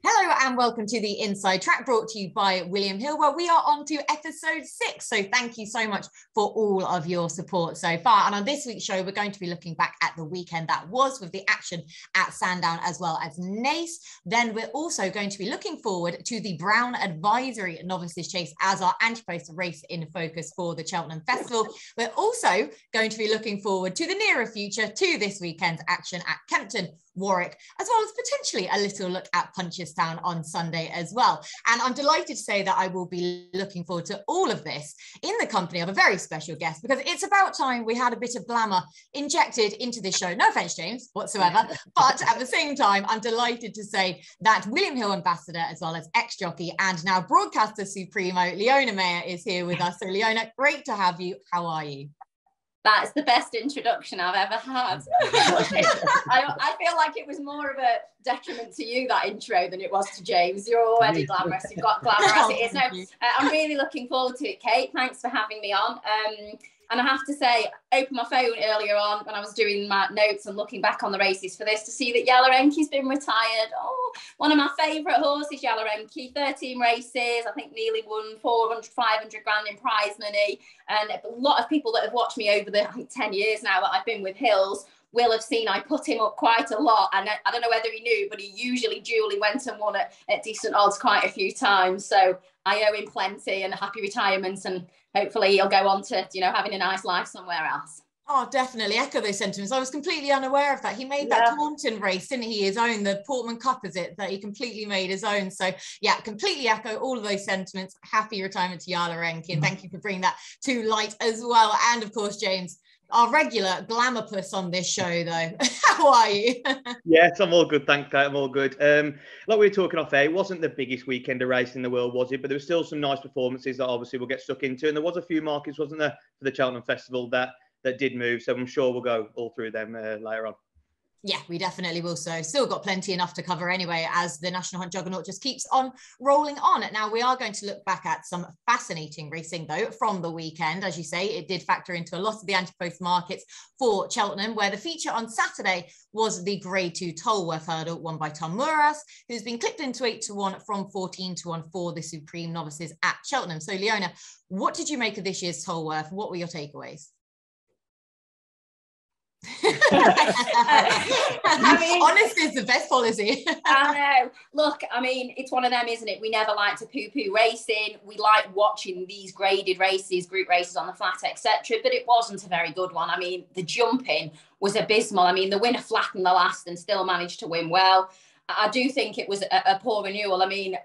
Hello and welcome to the Inside Track, brought to you by William Hill, where we are on to episode 6. So thank you so much for all of your support so far. And on this week's show, we're going to be looking back at the weekend that was with the action at Sandown as well as Naas. Then we're also going to be looking forward to the Brown Advisory Novices Chase as our anti-post race in focus for the Cheltenham Festival. We're also going to be looking forward to the nearer future, to this weekend's action at Kempton, Warwick, as well as potentially a little look at Punchestown on Sunday as well. And I'm delighted to say that I will be looking forward to all of this in the company of a very special guest, because it's about time we had a bit of glamour injected into this show. No offense, James, whatsoever. But at the same time, I'm delighted to say that William Hill ambassador, as well as ex-jockey and now broadcaster supremo, Leonna Mayor, is here with us. So Leonna, great to have you. How are you? That's the best introduction I've ever had. I feel like it was more of a detriment to you, that intro, than it was to James. You're already glamorous. You've got glamour as it is. No, I'm really looking forward to it, Kate. Thanks for having me on. And I have to say, I opened my phone earlier on when I was doing my notes and looking back on the races for this to see that Jalarenki's been retired. Oh, one of my favourite horses, Jalarenki. 13 races, I think nearly won 400, 500 grand in prize money. And a lot of people that have watched me over the 10 years now that I've been with Hills will have seen I put him up quite a lot. And I don't know whether he knew, but he usually duly went and won at decent odds quite a few times. So I owe him plenty and a happy retirement, and hopefully he'll go on to, having a nice life somewhere else. Oh, definitely echo those sentiments. I was completely unaware of that. He made that Taunton race, didn't he? His own, the Portman Cup, is it, that he completely made his own. So yeah, completely echo all of those sentiments. Happy retirement to Jalarenki, and thank you for bringing that to light as well. And of course, James, our regular glamourpuss on this show, though. How are you? Yes, I'm all good, thanks, Kate. I'm all good. Like we were talking off air, it wasn't the biggest weekend of racing in the world, was it? But there were still some nice performances that obviously we'll get stuck into. And there was a few markets, wasn't there, for the Cheltenham Festival that did move. So I'm sure we'll go all through them later on. Yeah, we definitely will. So still got plenty enough to cover anyway, as the National Hunt Juggernaut just keeps on rolling on. Now, we are going to look back at some fascinating racing, though, from the weekend. As you say, it did factor into a lot of the anti-post markets for Cheltenham, where the feature on Saturday was the Grade 2 Tolworth hurdle, won by Tom Muras, who's been clipped into 8-1 from 14-1 for the Supreme Novices at Cheltenham. So, Leonna, what did you make of this year's Tolworth? What were your takeaways? I mean, honesty is the best policy. I know. Look, I mean, it's one of them, isn't it? We never like to poo-poo racing. We like watching these graded races, group races on the flat, etc. But it wasn't a very good one. I mean, the jumping was abysmal. I mean, the winner flattened the last and still managed to win well. I do think it was a poor renewal. I mean,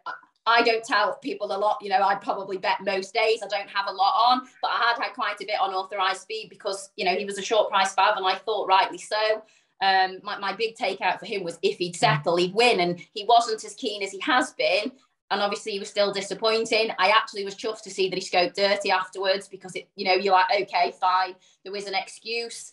I don't tell people a lot, I'd probably bet most days. I don't have a lot on, but I had quite a bit on Authorised Speed because, he was a short price fav, and I thought rightly so. My big takeout for him was if he'd settle, he'd win, and he wasn't as keen as he has been. And obviously he was still disappointing. I actually was chuffed to see that he scoped dirty afterwards, because you're like, okay, fine, there was an excuse.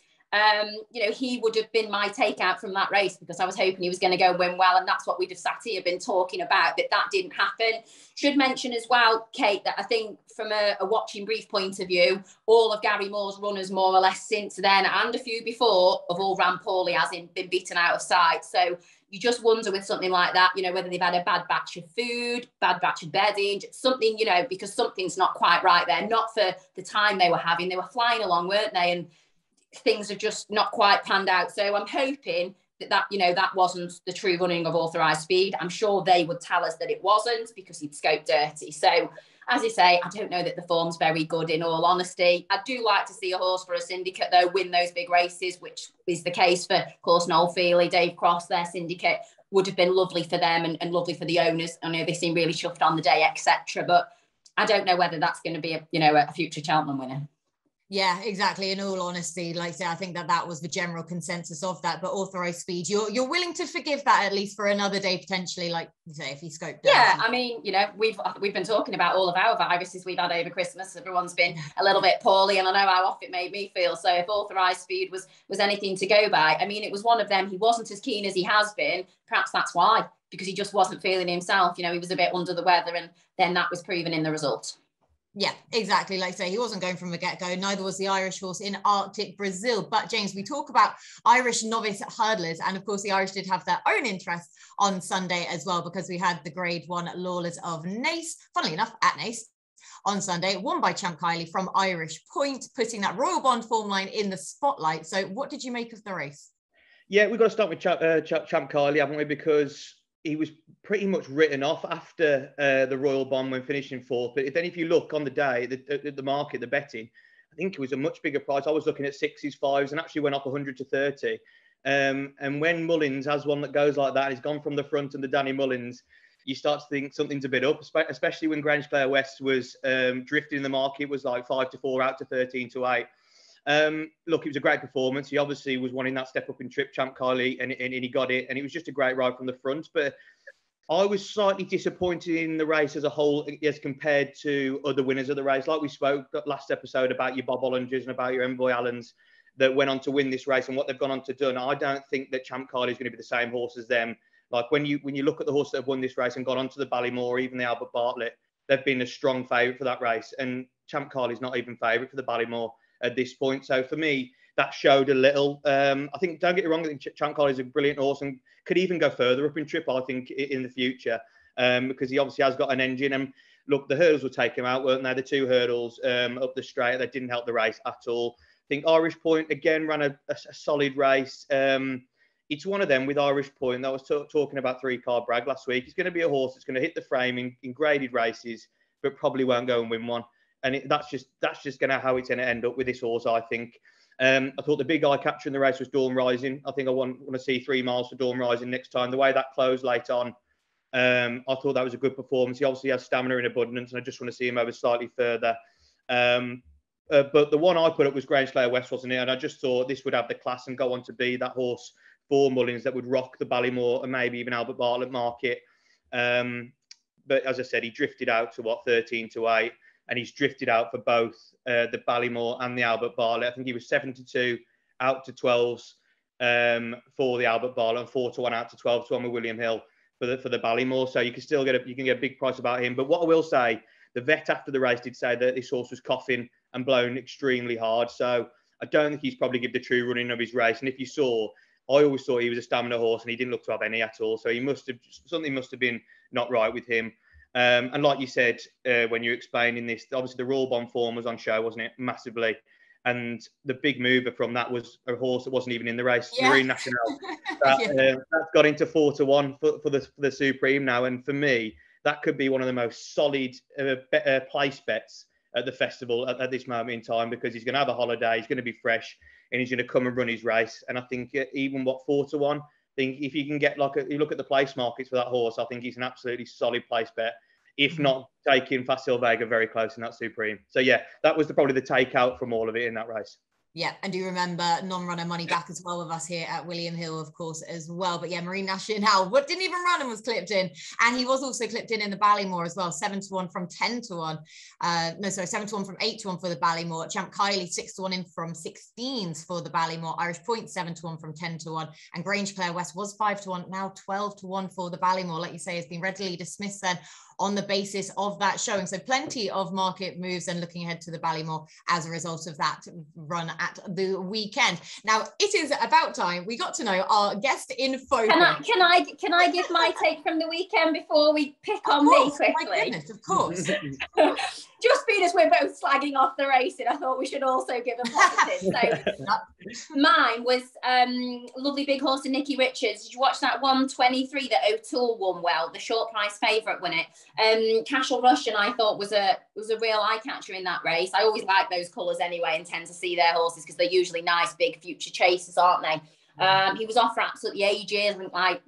He would have been my takeout from that race, because I was hoping he was going to go and win well, and that's what we'd have sat here been talking about, but that didn't happen. Should mention as well, Kate, that I think from a watching brief point of view, all of Gary Moore's runners more or less since then, and a few before, have all ran poorly, as in been beaten out of sight. So you just wonder with something like that, whether they've had a bad batch of food, bad batch of bedding, something, because something's not quite right there. Not for the time they were having. They were flying along, weren't they? And things are just not quite panned out. So I'm hoping that wasn't the true running of Authorised Speed. I'm sure they would tell us that it wasn't, because he'd scoped dirty. So as I say, I don't know that the form's very good, in all honesty. I do like to see a horse for a syndicate, though, win those big races, which is the case for, of course, Noel Feely, Dave Cross. Their syndicate would have been lovely for them and lovely for the owners. I know they seem really chuffed on the day, etc. But I don't know whether that's going to be a future Cheltenham winner. Yeah, exactly. In all honesty, like I say, I think that was the general consensus of that. But Authorised Speed, you're willing to forgive that at least for another day potentially, like you say, if he scoped down. Yeah, I mean, we've been talking about all of our viruses we've had over Christmas. Everyone's been a little bit poorly, and I know how off it made me feel. So if Authorised Speed was anything to go by, I mean, it was one of them. He wasn't as keen as he has been. Perhaps that's why, because he just wasn't feeling himself. He was a bit under the weather, and then that was proven in the result. Yeah, exactly. Like I say, he wasn't going from the get-go. Neither was the Irish horse in Arctic Brazil. But James, we talk about Irish novice hurdlers. And of course, the Irish did have their own interest on Sunday as well, because we had the Grade 1 Lawless of Naas, funnily enough, at Naas on Sunday, won by Champ Kylie from Irish Point, putting that Royal Bond form line in the spotlight. So what did you make of the race? Yeah, we've got to start with Champ Kylie, haven't we? Because he was pretty much written off after the Royal Bond when finishing fourth. But then if you look on the day, the market, the betting, I think it was a much bigger price. I was looking at 6s, 5s, and actually went up 100 to 30. And when Mullins has one that goes like that, he's gone from the front and the Danny Mullins, you start to think something's a bit up, especially when Grange Player West was drifting in the market, was like 5 to 4 out to 13 to 8. Look, it was a great performance. He obviously was wanting that step up in trip, Champ Kylie, and he got it. And it was just a great ride from the front. But I was slightly disappointed in the race as a whole as compared to other winners of the race. Like we spoke last episode about your Bob Ollingers and about your Envoy Allens that went on to win this race and what they've gone on to do. I don't think that Champ Kylie is going to be the same horse as them. Like when you look at the horses that have won this race and gone on to the Ballymore, even the Albert Bartlett, they've been a strong favourite for that race. And Champ Kylie's not even favourite for the Ballymore at this point. So for me, that showed a little. I think, don't get me wrong, I think Champ Kylie is a brilliant horse and could even go further up in trip, I think, in the future, because he obviously has got an engine. And look, the hurdles were taken out, weren't they? The 2 hurdles up the straight, that didn't help the race at all. I think Irish Point, again, ran a solid race. It's one of them with Irish Point. I was talking about 3-Card Bragg last week. He's going to be a horse that's going to hit the frame in graded races, but probably won't go and win one. And that's just going to how it's going to end up with this horse, I think. I thought the big eye catcher in the race was Dawn Rising. I think I want to see 3 miles for Dawn Rising next time. The way that closed late on, I thought that was a good performance. He obviously has stamina in abundance, and I just want to see him over slightly further. But the one I put up was Grange Player West, wasn't it? And I just thought this would have the class and go on to be that horse for Mullins that would rock the Ballymore and maybe even Albert Bartlett market. But as I said, he drifted out to 13 to 8. And he's drifted out for both the Ballymore and the Albert Bartlett. I think he was 7-2 out to 12s for the Albert Bartlett and 4-1 out to 12 to 1 with William Hill for the Ballymore. So you can still get a big price about him. But what I will say, the vet after the race did say that this horse was coughing and blowing extremely hard. So I don't think he's probably given the true running of his race. And if you saw, I always thought he was a stamina horse and he didn't look to have any at all. So something must have been not right with him. And like you said, when you're explaining this, obviously the Royal Bond form was on show, wasn't it? Massively. And the big mover from that was a horse that wasn't even in the race, yeah. Marine National. That's got into 4-1 for the Supreme now. And for me, that could be one of the most solid place bets at the festival at this moment in time, because he's going to have a holiday, he's going to be fresh, and he's going to come and run his race. And I think even 4-1, I think if you can get you look at the place markets for that horse, I think he's an absolutely solid place bet. If not taking Facile Vega very close in that Supreme. So yeah, that was probably the takeout from all of it in that race. Yeah, and do you remember non-runner money back as well with us here at William Hill, of course, as well. But yeah, Marine National, what didn't even run and was clipped in. And he was also clipped in the Ballymore as well, 7-1 from 10-1. 7-1 from 8-1 for the Ballymore. Champ Kylie, 6-1 in from 16s for the Ballymore. Irish Point, 7-1 from 10-1. And Grange Player West was 5-1, now 12-1 for the Ballymore. Like you say, has been readily dismissed then on the basis of that showing. So plenty of market moves and looking ahead to the Ballymore as a result of that run at the weekend. Now it is about time we got to know our guest in focus. Can I give my take from the weekend before we pick on me quickly? My goodness, of course. Just being as we're both slagging off the racing, I thought we should also give a positive. So mine was lovely big horse of Nicky Richards. Did you watch that 123 that O'Toole won well? The short price favourite won it. Cashel Russian I thought was a real eye catcher in that race. I always like those colours anyway and tend to see their horses because they're usually nice big future chasers, aren't they? He was off for absolutely ages, I think like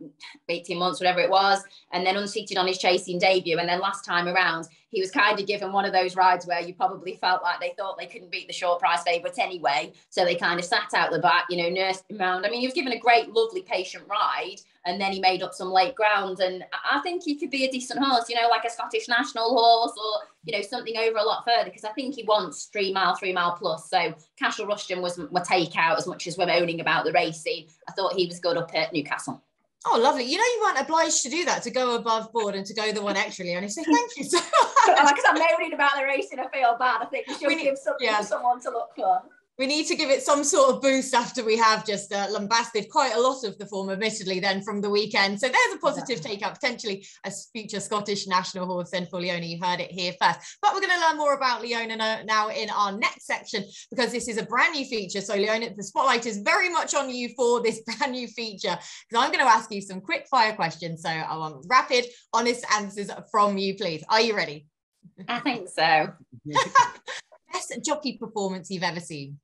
18 months, whatever it was, and then unseated on his chasing debut. And then last time around, he was kind of given one of those rides where you probably felt like they thought they couldn't beat the short price favourite anyway. So they kind of sat out the back, nursed him around. I mean, he was given a great, lovely, patient ride. And then he made up some late ground. And I think he could be a decent horse, like a Scottish National horse or, something over a lot further, because I think he wants 3 mile plus. So Cashel Rushton was my takeout as much as we're moaning about the racing. I thought he was good up at Newcastle. Oh, lovely. You know, you weren't obliged to do that, to go above board and to go the one extra, Leonie. So thank you so much. Because I'm moaning about the racing, I feel bad. I think we should give something for someone to look for. We need to give it some sort of boost after we have just lambasted quite a lot of the form, admittedly, then from the weekend. So there's a positive take-up, potentially a future Scottish national horse then for Leona. You heard it here first. But we're going to learn more about Leona now in our next section, because this is a brand new feature. So Leona, the spotlight is very much on you for this brand new feature, because I'm going to ask you some quick fire questions. So I want rapid, honest answers from you, please. Are you ready? I think so. Best jockey performance you've ever seen?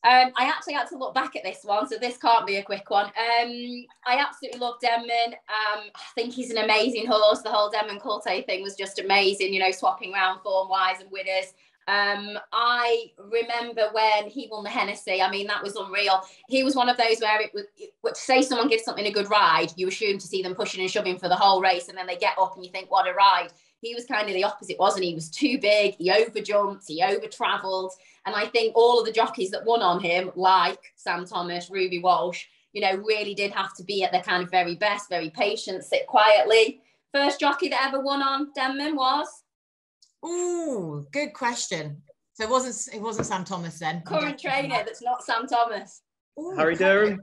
I actually had to look back at this one, so this can't be a quick one. I absolutely love Denman. I think he's an amazing horse. The whole Denman Colte thing was just amazing, you know, swapping around form-wise and winners. I remember when he won the Hennessy, I mean, that was unreal. He was one of those where say someone gives something a good ride, you assume to see them pushing and shoving for the whole race, and then they get up and you think, what a ride. He was kind of the opposite, wasn't he? He was too big, he over-jumped, he over-travelled. And I think all of the jockeys that won on him, like Sam Thomas, Ruby Walsh, you know, really did have to be at their kind of very best, very patient, sit quietly. First jockey that ever won on Denman was? Ooh, good question. So it wasn't Sam Thomas then. Current trainer that's not Sam Thomas. Ooh, Harry Durham.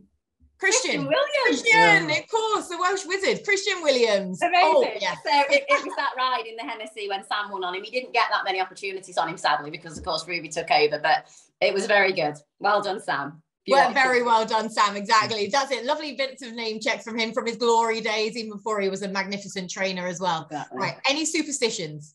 Christian Williams. Christian, of course, the Welsh wizard, Christian Williams. Amazing. Oh, yes. So it was that ride in the Hennessy when Sam won on him. He didn't get that many opportunities on him, sadly, because, of course, Ruby took over. But it was very good. Well done, Sam. Well, very well done, Sam. Exactly. That's it. Lovely bits of name checks from him from his glory days, even before he was a magnificent trainer as well. Exactly. Right. Any superstitions?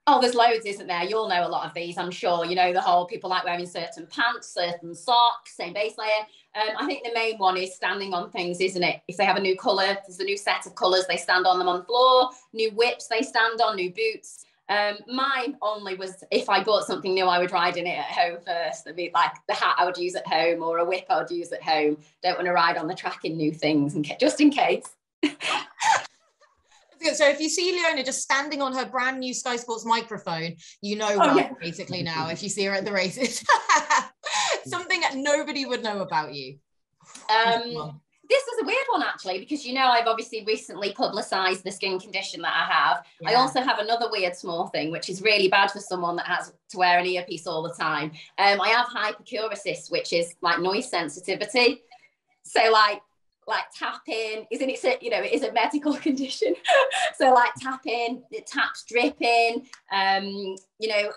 Oh, there's loads, isn't there? You'll know a lot of these, I'm sure. You know, the whole people like wearing certain pants, certain socks, same base layer. I think the main one is standing on things, isn't it? If they have a new colour, there's a new set of colours, they stand on them on the floor. New whips they stand on, new boots. Mine only was if I bought something new, I would ride in it at home first. I mean, like the hat I would use at home or a whip I would use at home. Don't want to ride on the track in new things, just in case. So if you see Leona just standing on her brand new Sky Sports microphone, you know basically now if you see her at the races. Something that nobody would know about you. This is a weird one, actually, because, you know, I've obviously recently publicised the skin condition that I have. Yeah. I also have another weird small thing, which is really bad for someone that has to wear an earpiece all the time. I have hypercuresis, which is like noise sensitivity. So like tapping, isn't it, you know, it is a medical condition. So like tapping, the taps dripping, you know,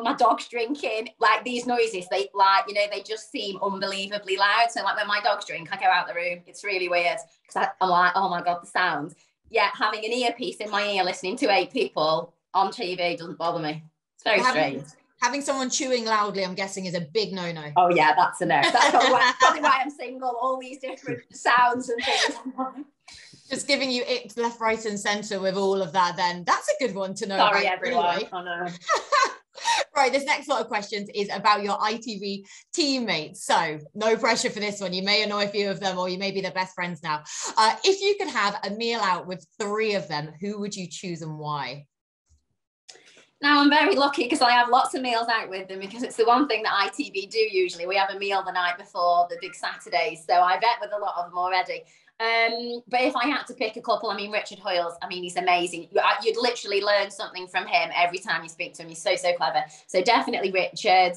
my dog's drinking, like these noises, they like, you know, they just seem unbelievably loud. So like when my dogs drink, I go out the room. It's really weird because I'm like, oh my God, the sound. Yeah, having an earpiece in my ear, listening to 8 people on TV doesn't bother me. It's very strange. Having someone chewing loudly, I'm guessing, is a big no-no. Oh yeah, that's a no. That's probably why I'm single. All these different sounds and things. Just giving you it left, right, and centre with all of that. Then that's a good one to know. Sorry, everyone. Anyway. I know. Right, this next lot of questions is about your ITV teammates. So no pressure for this one. You may annoy a few of them, or you may be their best friends now. If you could have a meal out with 3 of them, who would you choose and why? Now, I'm very lucky because I have lots of meals out with them, because it's the one thing that ITV do usually. We have a meal the night before the big Saturdays. So I bet with a lot of them already. But if I had to pick a couple, I mean, Richard Hoyles, I mean, he's amazing. You'd literally learn something from him every time you speak to him. He's so, so clever. So definitely Richard.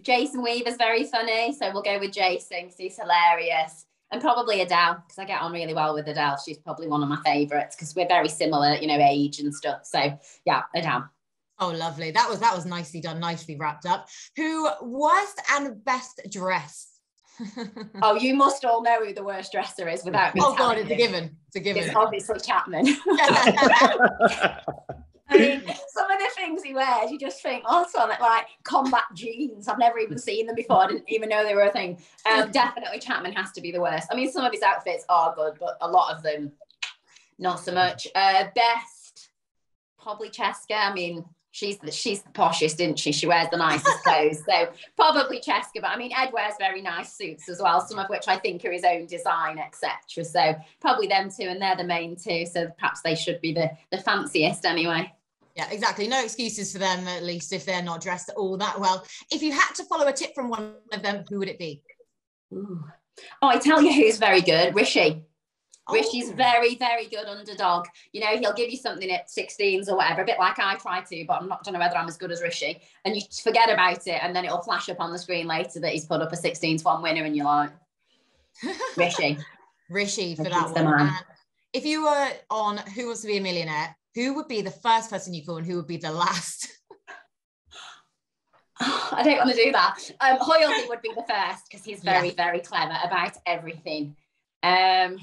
Jason Weaver's very funny. So we'll go with Jason because he's hilarious. And probably Adele, because I get on really well with Adele. She's probably one of my favourites because we're very similar, you know, age and stuff. So yeah, Adele. Oh, lovely. That was nicely done, nicely wrapped up. Who worst and best dressed? Oh, you must all know who the worst dresser is without me. Oh God, it's a given. It's a given. It's obviously Chapman. I mean, some of the things he wears, you just think, oh, it's on like combat jeans. I've never even seen them before. I didn't even know they were a thing. Definitely Chapman has to be the worst. I mean, some of his outfits are good, but a lot of them, not so much. Best, probably Cheska. I mean, she's the poshest, isn't she? She wears the nicest clothes. So probably Cheska. But I mean, Ed wears very nice suits as well, some of which I think are his own design, etc. So probably them 2, and they're the main 2. So perhaps they should be the fanciest anyway. Yeah, exactly. No excuses for them, at least, if they're not dressed all that well. If you had to follow a tip from one of them, who would it be? Ooh. Oh, I tell you who's very good, Rishi. Oh. Rishi's very, very good underdog. You know, he'll give you something at 16s or whatever, a bit like I try to, but I'm not don't know whether I'm as good as Rishi. And you forget about it, and then it'll flash up on the screen later that he's put up a 16-1 winner, and you're like, Rishi. Rishi for Rishi's that the one. man. And if you were on Who Wants to Be a Millionaire, who would be the first person you call and who would be the last? I don't want to do that. Hoyley would be the first because he's very, very clever about everything. The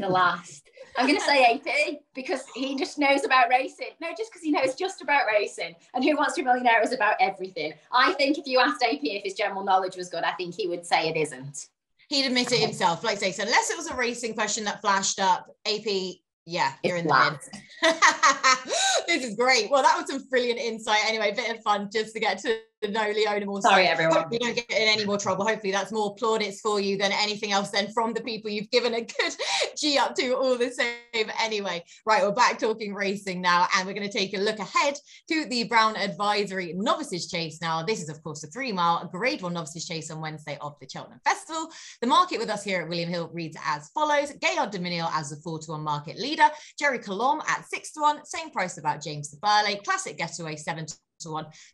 last. I'm going to say AP because he just knows about racing. No, just because he knows just about racing. And Who Wants to Be a Millionaire is about everything. I think if you asked AP if his general knowledge was good, I think he would say it isn't. He'd admit it himself. Like I say, so unless it was a racing question that flashed up, AP, yeah, you're in the bin. This is great. Well, that was some brilliant insight. Anyway, a bit of fun just to get to know Leonna more. Sorry, everyone. We don't get in any more trouble. Hopefully that's more plaudits for you than anything else then from the people you've given a good G up to all the same. Anyway, right, we're back talking racing now, and we're going to take a look ahead to the Brown Advisory Novices Chase. Now, this is, of course, a 3-mile Grade 1 Novices Chase on Wednesday of the Cheltenham Festival. The market with us here at William Hill reads as follows. Gaillard de Minil as the 4-1 market leader. Jerry Colomb at 6-1. Same price about James de Burley. Classic Getaway 7-1.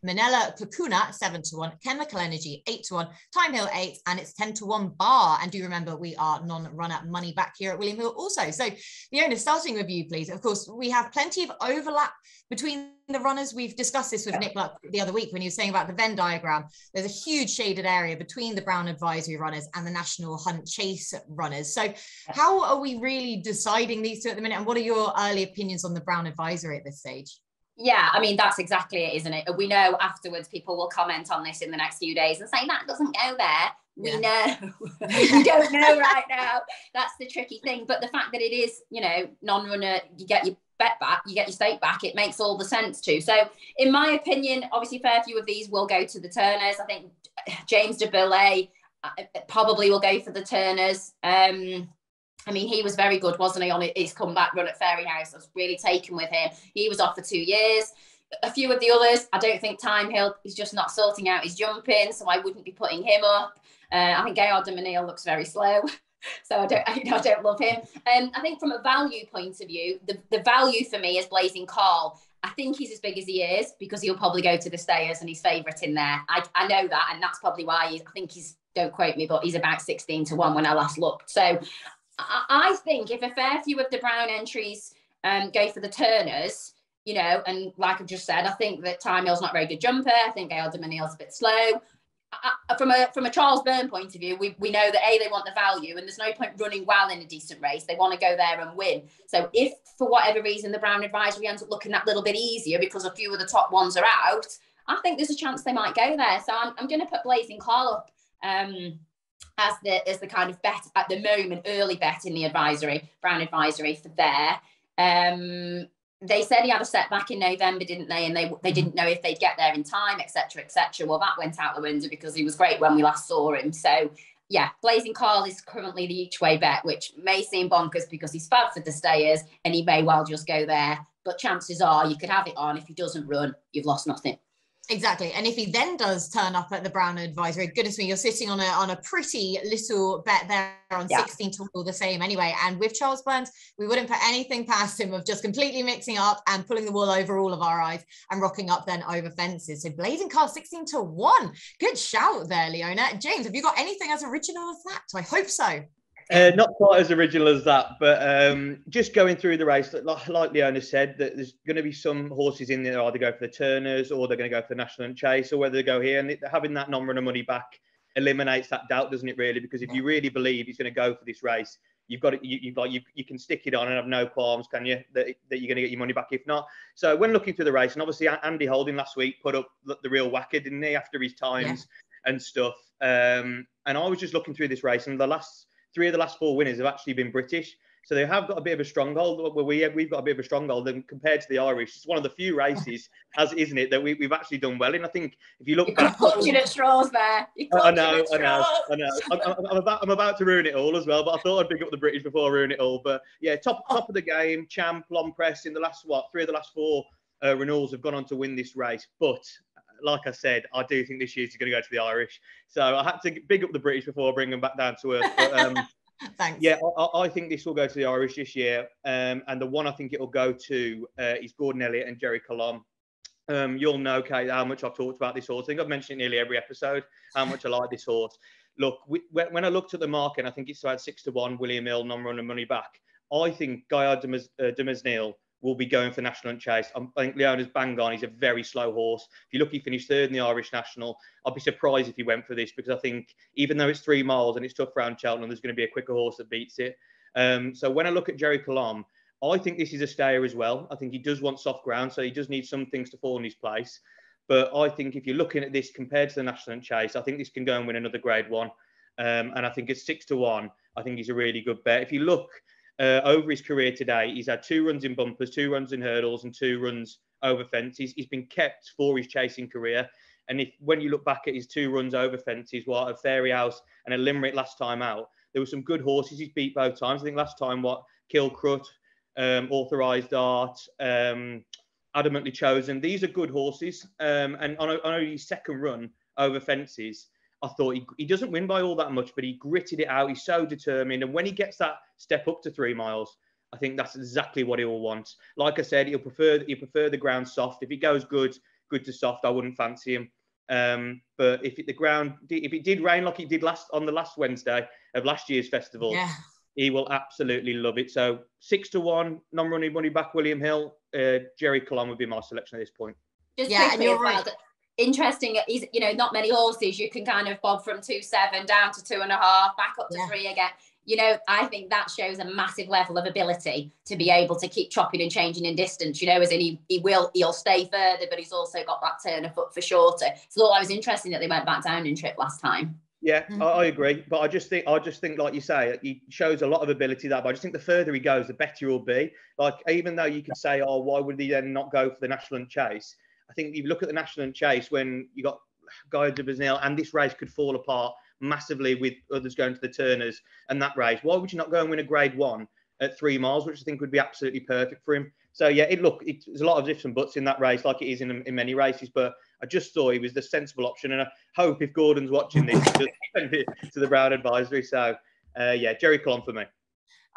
Manila Kakuna 7-1, Chemical Energy 8-1, Time Hill 8, and it's 10-1 bar. And do remember, we are non-runner money back here at William Hill also. So Leonna, starting with you, please. Of course, we have plenty of overlap between the runners. We've discussed this with Nick Luck the other week when he was saying about the Venn diagram. There's a huge shaded area between the Brown Advisory runners and the National Hunt Chase runners. So how are we really deciding these two at the minute? And what are your early opinions on the Brown Advisory at this stage? Yeah, I mean, that's exactly it, isn't it? We know afterwards people will comment on this in the next few days and say, that doesn't go there. We know. We don't know right now. That's the tricky thing. But the fact that it is, you know, non-runner, you get your bet back, you get your stake back, it makes all the sense too. So in my opinion, obviously a fair few of these will go to the Turners. I think James de Burley probably will go for the Turners. I mean, he was very good, wasn't he, on his comeback run at Fairyhouse? I was really taken with him. He was off for 2 years. A few of the others, I don't think Time Hill is just not sorting out his jumping, so I wouldn't be putting him up. I think Gaillard de Minil looks very slow, so I don't love him. I think from a value point of view, the value for me is Blazing Carl. I think he's as big as he is because he'll probably go to the Stayers and he's favourite in there. I know that, and that's probably why I think he's, don't quote me, but he's about 16-1 when I last looked. So I think if a fair few of the Brown entries go for the Turners, you know, and like I've just said, I think that Time Hill's not a very good jumper. I think Gaillard de Minil's a bit slow. From a Charles Byrne point of view, we know that they want the value, and there's no point running well in a decent race. They want to go there and win. So if for whatever reason the Brown Advisory ends up looking that little bit easier because a few of the top ones are out, I think there's a chance they might go there. So I'm going to put Blazing Carl up as the kind of bet at the moment, early bet in the Brown Advisory for there. They said he had a setback in November, didn't they? And they didn't know if they'd get there in time, etc., etc. Well, that went out the window because he was great when we last saw him. So, yeah, Blazing Carl is currently the each-way bet, which may seem bonkers because he's fab for the Stayers and he may well just go there. But chances are you could have it on. If he doesn't run, you've lost nothing. Exactly. And if he then does turn up at the Brown Advisory, goodness me, you're sitting on a pretty little bet there on 16-1 all the same anyway. And with Charles Burns, we wouldn't put anything past him of just completely mixing up and pulling the wool over all of our eyes and rocking up then over fences. So Blazing Carl 16-1. Good shout there, Leonna. James, have you got anything as original as that? I hope so. Not quite as original as that, but just going through the race, like Leonna said, that there's going to be some horses in there either go for the Turners or they're going to go for the National Hunt Chase, or whether they go here. And having that non-runner money back eliminates that doubt, doesn't it? Really, because if you really believe he's going to go for this race, you've got it. You can stick it on and have no qualms, can you? That you're going to get your money back if not. So when looking through the race, and obviously Andy Holding last week put up the real whacker, didn't he, after his times and stuff. And I was just looking through this race, and three of the last four winners have actually been British. So they have got a bit of a stronghold. Well, we've got a bit of a stronghold, and compared to the Irish, it's one of the few races, isn't it, that we've actually done well in. I think if you look back, clutching at straws there. I know. I'm about to ruin it all as well, but I thought I'd pick up the British before I ruin it all. But yeah, top of the game, Champ, Long Press in the last three of the last four renewals have gone on to win this race. But like I said, I do think this year's going to go to the Irish. So I had to big up the British before I bring them back down to earth. But Thanks. yeah, I think this will go to the Irish this year. And the one I think it will go to is Gordon Elliott and Jerry Colombe. You'll know, Kate, how much I've talked about this horse. I think I've mentioned it nearly every episode, how much I like this horse. Look, when I looked at the market, I think it's about 6-1, William Hill, non-runner money back. I think Gaillard de Mesnil will be going for National and Chase. I think Leona's bang on. He's a very slow horse. If you look, he finished third in the Irish National. I'd be surprised if he went for this, because I think even though it's 3 miles and it's tough around Cheltenham, there's going to be a quicker horse that beats it. So when I look at Jerry Colombe, I think this is a stayer as well. I think he does want soft ground, so he does need some things to fall in his place. But I think if you're looking at this compared to the National and Chase, I think this can go and win another Grade 1. And I think it's 6-1. I think he's a really good bet. If you look over his career today, he's had 2 runs in bumpers, 2 runs in hurdles, and 2 runs over fences. He's been kept for his chasing career. And when you look back at his 2 runs over fences, what a Fairy House and a Limerick last time out, there were some good horses he's beat both times. I think last time, Kilcrut, Authorised Art, Adamantly Chosen. These are good horses. And on his second run over fences, I thought he doesn't win by all that much, but he gritted it out. He's so determined. And when he gets that step up to 3 miles, I think that's exactly what he'll want. Like I said, he'll prefer the ground soft. If it goes good to soft, I wouldn't fancy him. But if it did rain like it did on the last Wednesday of last year's festival, yeah, he will absolutely love it. So 6-1, non-running money back, William Hill. Jerry Colombe would be my selection at this point. Just quickly as well, interesting, not many horses you can kind of bob from 2.7 down to 2.5, back up to 3 again. I think that shows a massive level of ability to be able to keep chopping and changing in distance, as in he'll stay further, but he's also got that turn of foot for shorter. So I was interesting that they went back down in trip last time. Yeah, I agree. But I just think, like you say, he shows a lot of ability there. But I just think the further he goes, the better he'll be. Like, even though you could say, oh, why would he then not go for the National and Chase? I think if you look at the National and Chase, when you got Gaillard de Mesnil, and this race could fall apart massively with others going to the Turners and that race, why would you not go and win a Grade 1 at 3 miles, which I think would be absolutely perfect for him? So yeah, there's a lot of ifs and buts in that race, like it is in many races, but I just thought he was the sensible option, and I hope if Gordon's watching this, he'll send it to the Brown Advisory. So yeah, Jerry Colombe for me.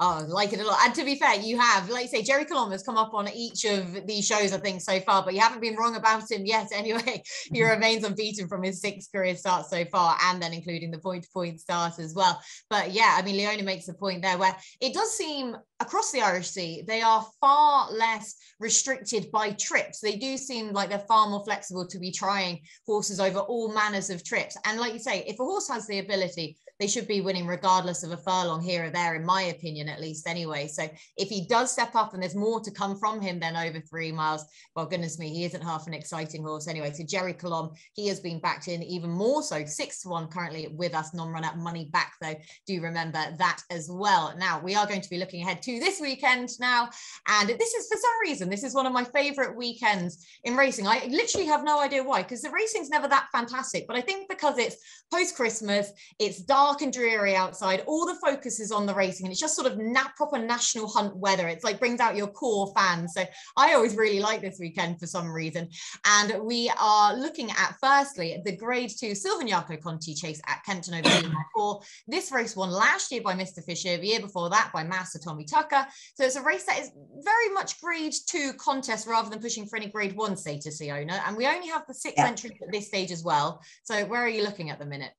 Oh, I like it a lot. And to be fair, you have, like you say, Jerry Colombe has come up on each of these shows, I think, so far, but you haven't been wrong about him yet. Anyway, he remains unbeaten from his 6 career starts so far, and then including the point-to-point start as well. But yeah, I mean, Leonna makes a point there where it does seem across the Irish Sea, they are far less restricted by trips. They do seem like they're far more flexible to be trying horses over all manners of trips. And like you say, if a horse has the ability, they should be winning regardless of a furlong here or there, in my opinion, at least anyway. So if he does step up and there's more to come from him than over 3 miles, well, goodness me, he isn't half an exciting horse anyway. So Jerry Colombe, he has been backed in even more so, 6-1 currently with us, non-runner money back though. Do remember that as well. Now we are going to be looking ahead to this weekend now. And this is, for some reason, this is one of my favorite weekends in racing. I literally have no idea why, because the racing's never that fantastic, but I think because it's post-Christmas, it's dark and dreary outside, all the focus is on the racing, and it's just sort of proper national hunt weather. It's like brings out your core fans. So I always really like this weekend for some reason. And we are looking at, firstly, the Grade 2 Silvagnaco Conti Chase at Kenton over 2.4. This race won last year by Mr. Fisher, the year before that by Master Tommy Tucker. So it's a race that is very much Grade 2 contest rather than pushing for any Grade 1 status, Leonna. And we only have the 6 entries at this stage as well. So where are you looking at the minute?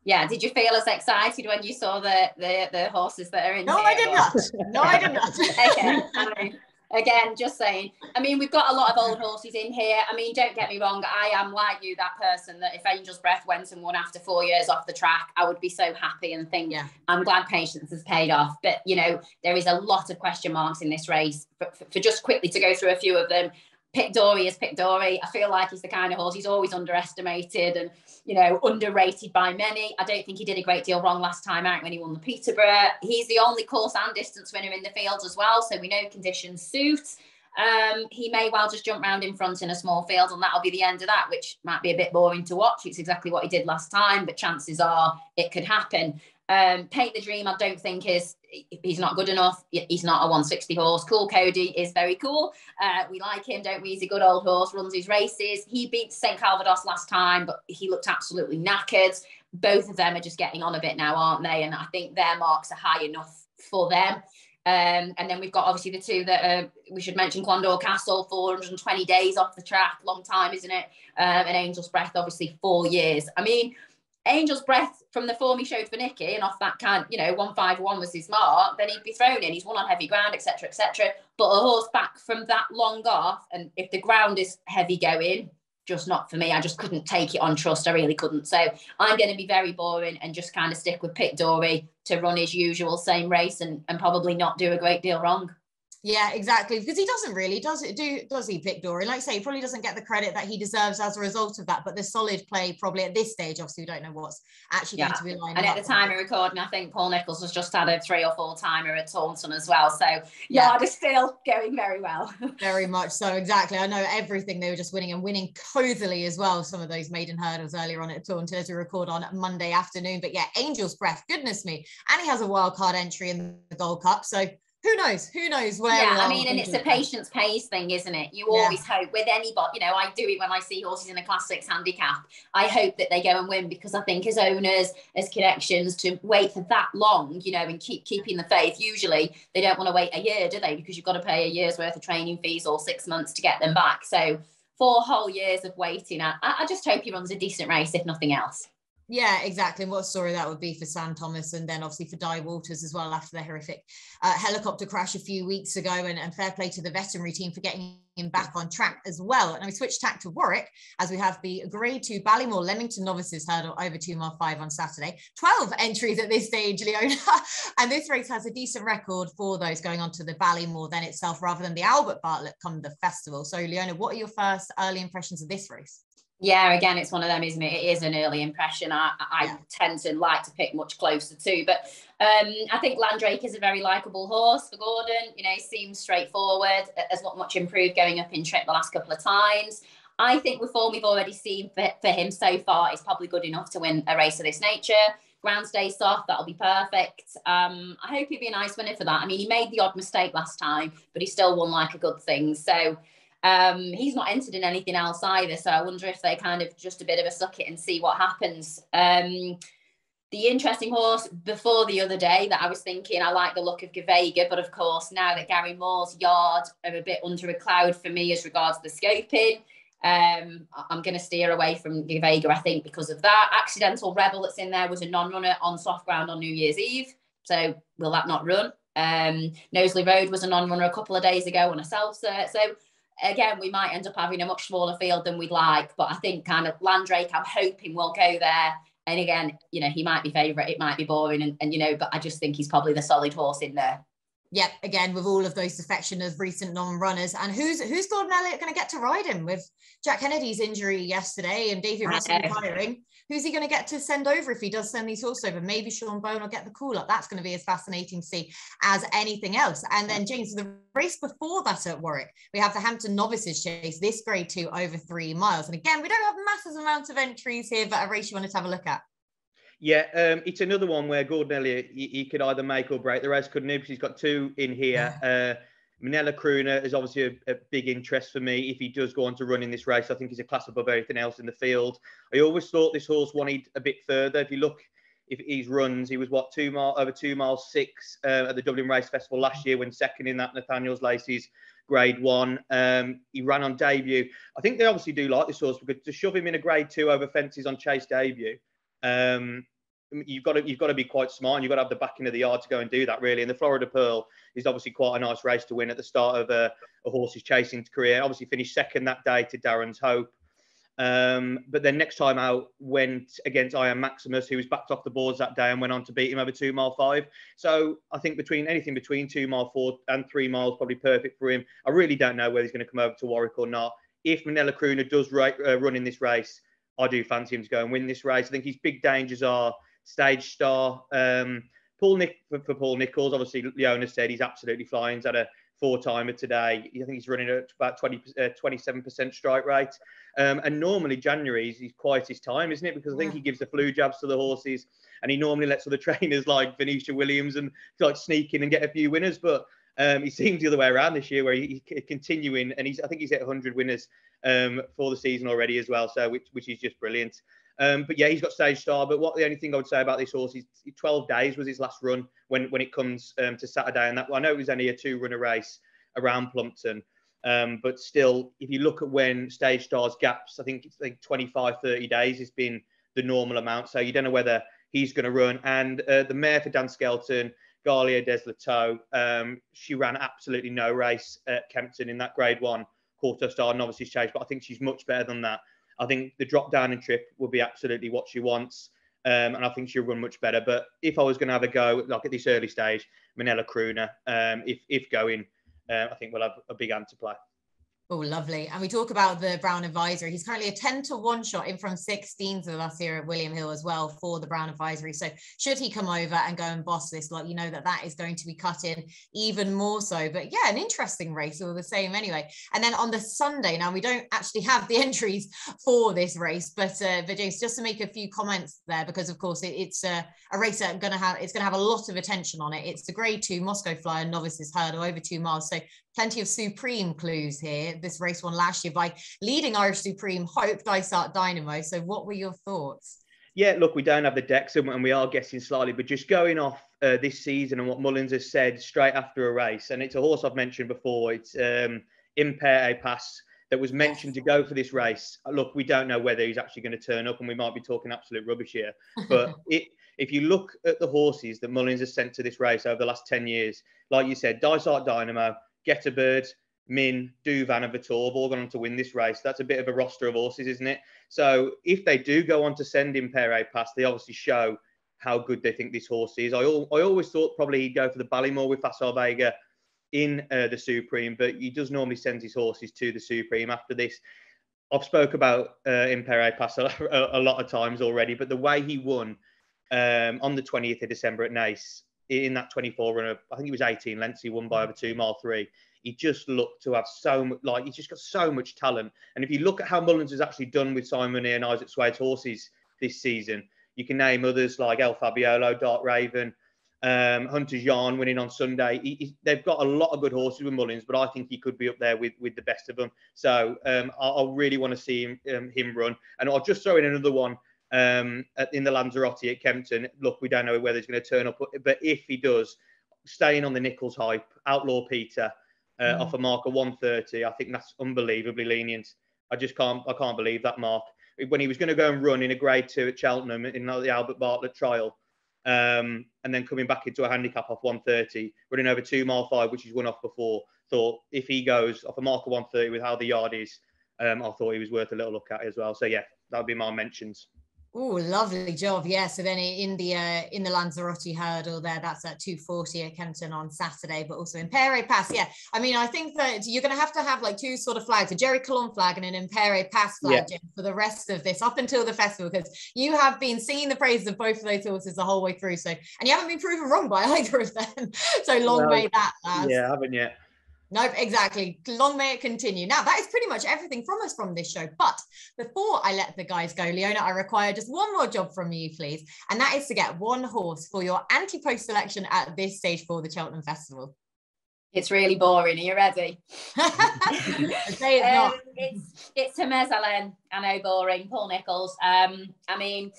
Yeah, did you feel as excited when you saw the horses that are in here? I did not. No, I did not. Okay. Again, just saying. I mean, we've got a lot of old horses in here. I mean, don't get me wrong. I am like you, that person that if Angel's Breath went and won after 4 years off the track, I would be so happy and think, I'm glad patience has paid off. But, there is a lot of question marks in this race. For just quickly to go through a few of them, Pick Dory is Pick Dory. I feel like he's the kind of horse, he's always underestimated and, underrated by many. I don't think he did a great deal wrong last time out when he won the Peterborough. He's the only course and distance winner in the field as well, so we know conditions suit. He may well just jump round in front in a small field, and that'll be the end of that, which might be a bit boring to watch. It's exactly what he did last time, but chances are it could happen. Paint the Dream, I don't think he's not good enough. He's not a 160 horse. Cool Cody is very cool. We like him, don't we? He's a good old horse, runs his races. He beat St. Calvados last time, but he looked absolutely knackered. Both of them are just getting on a bit now, aren't they? And I think their marks are high enough for them. And then we've got obviously the two that we should mention, Clondor Castle, 420 days off the track, long time, isn't it? And Angel's Breath, obviously 4 years. I mean, Angel's Breath, from the form he showed for Nicky, and off that 151 was his mark, then he'd be thrown in. He's won on heavy ground, etc., etc. But a horse back from that long off, and if the ground is heavy going, just not for me. I just couldn't take it on trust. I really couldn't. So I'm going to be very boring and just kind of stick with Pit Dory to run his usual same race and probably not do a great deal wrong. Yeah, exactly. Because he doesn't really, does he, Pit Dory? Like I say, he probably doesn't get the credit that he deserves as a result of that. But the solid play probably at this stage, obviously, we don't know what's actually going to be lining up. And at the time of recording, I think Paul Nicholls has just had a 3 or 4 timer at Taunton as well. So Yard is still going very well. Very much so, exactly. I know everything. They were just winning and winning cozily as well. Some of those maiden hurdles earlier on at Taunton as we record on Monday afternoon. But yeah, Angel's Breath, goodness me. And he has a wild card entry in the Gold Cup. So who knows where we are. I mean, and it's a patience pays thing, isn't it? You always hope with anybody, I do it when I see horses in a Class 6 handicap. I hope that they go and win, because I think as owners, as connections, to wait for that long, and keeping the faith, usually they don't want to wait a year, do they? Because you've got to pay a year's worth of training fees or 6 months to get them back. So 4 whole years of waiting, I just hope he runs a decent race, if nothing else. Yeah, exactly. And what a story that would be for Sam Thomas, and then obviously for Di Walters as well after the horrific helicopter crash a few weeks ago, and fair play to the veterinary team for getting him back on track as well. And we switch tack to Warwick as we have the Grade 2 Ballymore Leamington Novices hurdle over 2 mile 5 on Saturday. 12 entries at this stage, Leona. And this race has a decent record for those going on to the Ballymore then itself, rather than the Albert Bartlett come the festival. So Leona, what are your first early impressions of this race? Yeah, again, it's one of them, isn't it? It is an early impression. I tend to like to pick much closer to, but I think Landrake is a very likeable horse for Gordon. He seems straightforward, has not much improved going up in trip the last couple of times. I think with form we've already seen for him so far, it's probably good enough to win a race of this nature. Ground stays soft, that'll be perfect. I hope he'd be a nice winner for that. I mean, he made the odd mistake last time, but he still won like a good thing. So he's not entered in anything else either, so I wonder if they kind of just a bit of a suck it and see what happens. The interesting horse before the other day that I was thinking, I like the look of Gavega, but of course now that Gary Moore's Yard are a bit under a cloud for me as regards the scoping, I'm going to steer away from Gavega, I think, because of that. Accidental Rebel that's in there was a non-runner on soft ground on New Year's Eve, so will that not run? Knowsley Road was a non-runner a couple of days ago on a self-cert, so again, we might end up having a much smaller field than we'd like, but I think kind of Landrake, I'm hoping will go there. And again, he might be favourite, it might be boring, and but I just think he's probably the solid horse in there. Yep, again, with all of those defection of recent non-runners. And who's Gordon Elliott going to get to ride him with Jack Kennedy's injury yesterday and Davy Russell retiring? Who's he going to get to send over if he does send these horses over? Maybe Sean Bone will get the call up. That's going to be as fascinating to see as anything else. And then, James, the race before that at Warwick, we have the Hampton Novices Chase, this Grade 2 over 3 miles. And again, we don't have massive amounts of entries here, but a race you wanted to have a look at. Yeah, it's another one where Gordon Elliott, he could either make or break the race, couldn't he? Because he's got 2 in here. Manella Crooner is obviously a big interest for me. If he does go on to run in this race, I think he's a class above everything else in the field. I always thought this horse wanted a bit further. If you look, if his runs, he was over 2 miles 6 at the Dublin Race Festival last year, when second in that Nathaniel's Lacey's Grade 1. He ran on debut. I think they obviously do like this horse, because to shove him in a Grade 2 over fences on chase debut, you've got to be quite smart, and you've got to have the backing of the yard to go and do that, really. And the Florida Pearl is obviously quite a nice race to win at the start of a horse's chasing career. Obviously finished second that day to Darren's Hope. But then next time out went against I Am Maximus, who was backed off the boards that day and went on to beat him over 2 mile 5. So I think anything between 2 mile 4 and 3 miles, probably perfect for him. I really don't know whether he's going to come over to Warwick or not. If Manella Crooner does run in this race, I do fancy him to go and win this race. I think his big dangers are Stage Star, Paul Nicholls. Obviously, Leona said he's absolutely flying. He's had a 4-timer today. I think he's running at about 27% strike rate. And normally January is his quietest time, isn't it? Because I think he gives the flu jabs to the horses, and he normally lets other trainers like Venetia Williams and like sneak in and get a few winners. But he seems the other way around this year, where he's continuing, and I think he's hit 100 winners for the season already as well. So which is just brilliant. But yeah, he's got stage star. But the only thing I would say about this horse is 12 days was his last run when it comes to Saturday, and that I know it was only a 2-runner race around Plumpton. But still, if you look at when stage stars gaps, I think it's like 25, 30 days has been the normal amount. So you don't know whether he's going to run. And the mare for Dan Skelton, Galia Des Lateau, she ran absolutely no race at Kempton in that Grade 1 Quarter Star Novices Chase, but I think she's much better than that. I think the drop down and trip will be absolutely what she wants. And I think she'll run much better. But if I was going to have a go, like at this early stage, Manella Crooner, if going, I think we'll have a big hand to play. Oh, lovely. And we talk about the Brown Advisory. He's currently a 10-1 shot in from 16s with us here at William Hill as well for the Brown Advisory. So should he come over and go and boss this lot, you know that is going to be cut in even more so. But yeah, an interesting race all the same anyway. And then on the Sunday, now we don't actually have the entries for this race, but James, just to make a few comments there, because of course it's a race that's going to have a lot of attention on it. It's the Grade 2 Moscow Flyer Novices Hurdle over 2 miles. So plenty of Supreme clues here. This race won last year by leading Irish Supreme Hope Dysart Dynamo. So what were your thoughts? Yeah, look, we don't have the decks and we are guessing slightly, but just going off this season and what Mullins has said straight after a race, and it's a horse I've mentioned before, it's Impair A Pass that was mentioned to go for this race. Look, we don't know whether he's actually going to turn up, and we might be talking absolute rubbish here, but if you look at the horses that Mullins has sent to this race over the last 10 years, like you said, Dysart Dynamo, Get a Bird, Min, Duvan and Vitor have all gone on to win this race. That's a bit of a roster of horses, isn't it? So if they do go on to send in Pere Pass, they obviously show how good they think this horse is. I always thought probably he'd go for the Ballymore with Facile Vega in the Supreme, but he does normally send his horses to the Supreme after this. I've spoke about Impere Pass a lot of times already, but the way he won on the 20th of December at Naas in that 24 runner, I think it was 18 lengths, he won by over 2 mile 3. He just looked to have so much, he's just got so much talent. And if you look at how Mullins has actually done with Simon and Isaac Swade's horses this season, you can name others like El Fabiolo, Dark Raven, Hunter Jean winning on Sunday. They've got a lot of good horses with Mullins, but I think he could be up there with the best of them. So I really want to see him run. And I'll just throw in another one in the Lanzarote at Kempton. Look, we don't know whether he's going to turn up, but if he does, staying on the Nichols hype, Outlaw Peter, off a mark of 130, I think that's unbelievably lenient. I can't believe that mark. When he was going to go and run in a Grade 2 at Cheltenham in the Albert Bartlett trial, and then coming back into a handicap off 130, running over 2 mile 5, which he's won off before, thought if he goes off a mark of 130 with how the yard is, I thought he was worth a little look at as well. So yeah, that would be my mentions. Oh, lovely job. Yeah. So then in the Lanzarote hurdle there, that's at 2:40 at Kempton on Saturday, but also Impere Pass. Yeah. I mean, I think that you're going to have like 2 sort of flags, a Jerry Colon flag and an Impere Pass flag, Jim, for the rest of this up until the festival, because you have been singing the praises of both of those horses the whole way through. So, and you haven't been proven wrong by either of them. So long may that last. Yeah, I haven't yet. Nope, exactly. Long may it continue. Now, that is pretty much everything from us from this show. But before I let the guys go, Leona, I require just one more job from you, please. And that is to get one horse for your anti-post selection at this stage for the Cheltenham Festival. It's really boring. Are you ready? Say it's not. It's a Mezzalin. I know, boring. Paul Nicholls. I mean,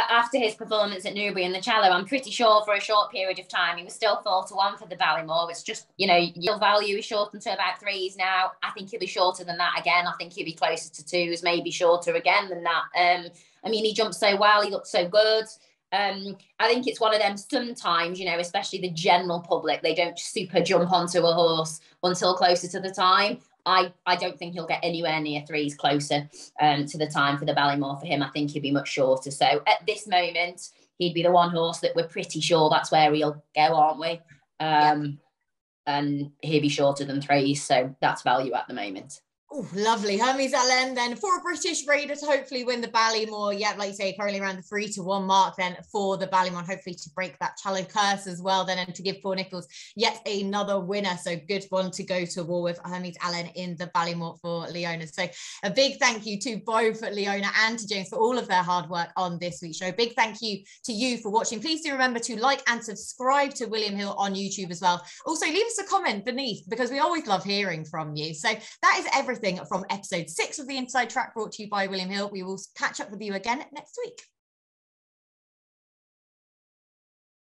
after his performance at Newbury in the Cello, I'm pretty sure for a short period of time he was still 4-1 for the Ballymore. It's just, yield value is shortened to about 3s now. I think he'll be shorter than that again. I think he'll be closer to 2s, maybe shorter again than that. I mean, he jumped so well, he looked so good. I think it's one of them sometimes, especially the general public, they don't super jump onto a horse until closer to the time. I don't think he'll get anywhere near 3s closer to the time for the Ballymore for him. I think he'll be much shorter. So at this moment, he'd be the one horse that we're pretty sure that's where he'll go, aren't we? And he'll be shorter than 3s. So that's value at the moment. Oh, lovely. Hermes Allen then for a British Raider to hopefully win the Ballymore. Yeah, like you say, currently around the 3-1 mark then for the Ballymore, hopefully to break that challenge curse as well then, and to give Paul Nicholls yet another winner. So good one to go to war with Hermes Allen in the Ballymore for Leonna. So a big thank you to both Leonna and to James for all of their hard work on this week's show. Big thank you to you for watching. Please do remember to like and subscribe to William Hill on YouTube as well. Also, leave us a comment beneath because we always love hearing from you. So that is everything from episode 6 of the Inside Track brought to you by William Hill. We will catch up with you again next week.